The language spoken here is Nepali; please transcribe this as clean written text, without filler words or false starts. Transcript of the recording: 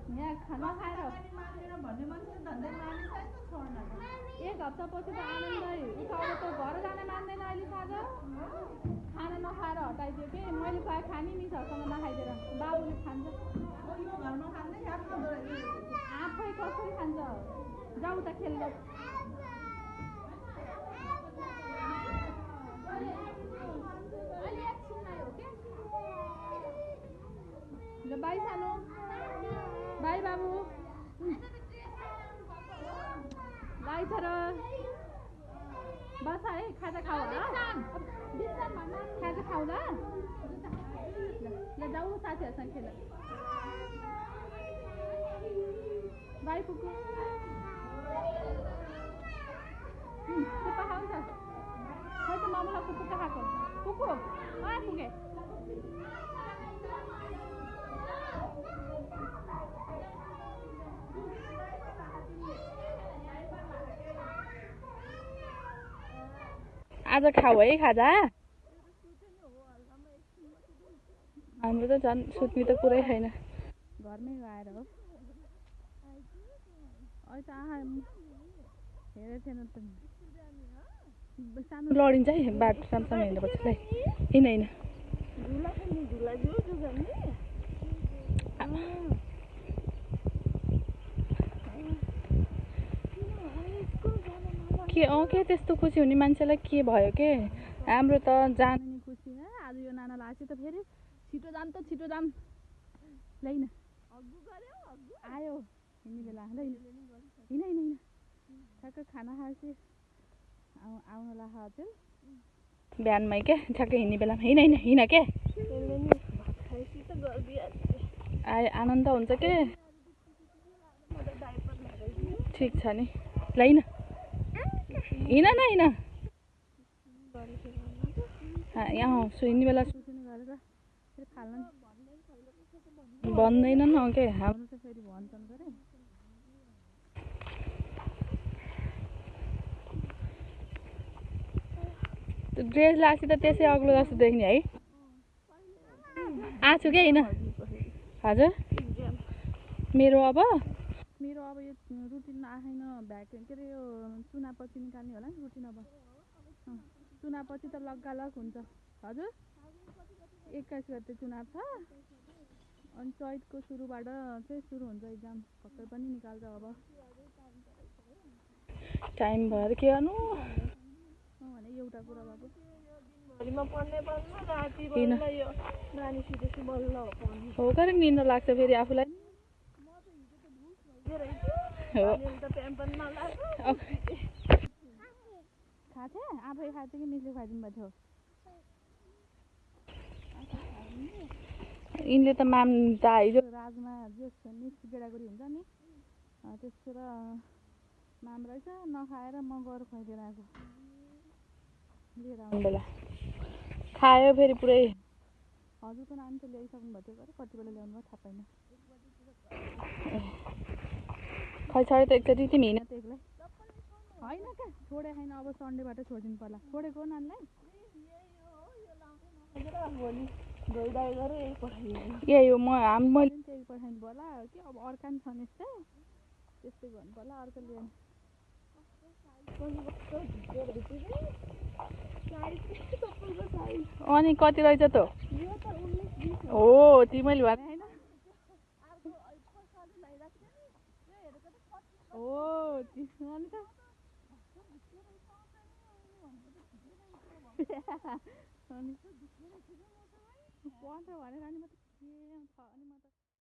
यहाँ खाना खाएर एक हप्तापछि त आनन्दै उठाएर त घर जान मान्दैन अहिले साँझ खाना नखाएर हटाइदियो कि मैले खुवाएँ खाने मिसहरूसँग नखाइदिएर बाबुले खान्छ आफै कसरी खान्छ जाऊ त खेल्न बाई सानो बाई बाबु बाई छोरा बस है खाजा खाऊ खाजा खाऊ ल जाऊ साथीहरूसँग खेल बाई पुग्नु पुग्का खान्छ खै त मामुला पुग्का खाएको पुग्नु पुगे आज खाऊ है खाजा हाम्रो त झन् सुत्ने त कुरै छैन घरमै आएर हो अहिले त हेरेको थिएन त सानो लडिन्छ है बाटो सामसानो हिँड्नुपर्छ है होइन के त्यस्तो खुसी हुने मान्छेलाई के भयो के हाम्रो त जानु नि खुसी है आज यो नाना लासे त फेरि छिटो जाम लैन आयो हिँड्ने बेला हिँड ठ्याक्क खाना खाएपछि आउनु ला हजुर बिहानमै क्या ठ्याक्क हिँड्ने बेलामा हिँड के आयो आनन्द हुन्छ के ठिक छ नि लैन हिँड न यहाँ हिँड्ने बेला सुत्ने गरेर फेरि फाल्न भन्दैनन् के हाम्रो त फेरि भन्छन् गरे ड्रेस लासी त त्यसै अग्लो जस्तो देख्ने है आछु क्या होइन हजुर मेरो अब यो रुटिन आएन भ्याक के अरे यो चुनापछि निकाल्ने होला नि रुटिन अब चुनावपछि त लगालग हुन्छ हजुर 21 गते चुनाव छ अनि चैतको सुरुबाट चाहिँ सुरु हुन्छ एक्जाम भर्खर पनि निकाल्छ अब टाइम भएर के गर्नु भने एउटा कुरा बाबु दिनभरिमा पढ्ने राति बल्ल यो नानी सुतेपछि बल्ल पढ्ने हो गरे निन्द्रा लाग्छ फेरि आफूलाई खाथे आफै खाथे कि मिसले खुवाइदिनु भएको थियो यिनले त माम त हिजो राजमा जो मिक्स गेडागुडी हुन्छ नि त्यसको र माम रहेछ नखाएर म गएर खुवाइदिएर आएको लिएर आउनु बेला खायो फेरि पुरै हजुरको नानी त ल्याइसक्नु भएको थियो कति बेला ल्याउनु भयो थाहा पाइन खै छोडे त एकचोटि तिमी हिँड त एक्लै होइन क्या छोडे छैन अब सन्डेबाट छोडिदिनु पर्ला छोडेको नानीलाई यही हो मैले पनि त्यही पठाइदिनु पर्ला कि अब अर्का नि छन् यस्तै त्यस्तै गर्नु पर्ला अर्को ल्याउनु अनि कति रहेछ त हो तिमीले भने होइन हो अनि त अनि पढ्छ भनेर अनि म त के छ अनि म त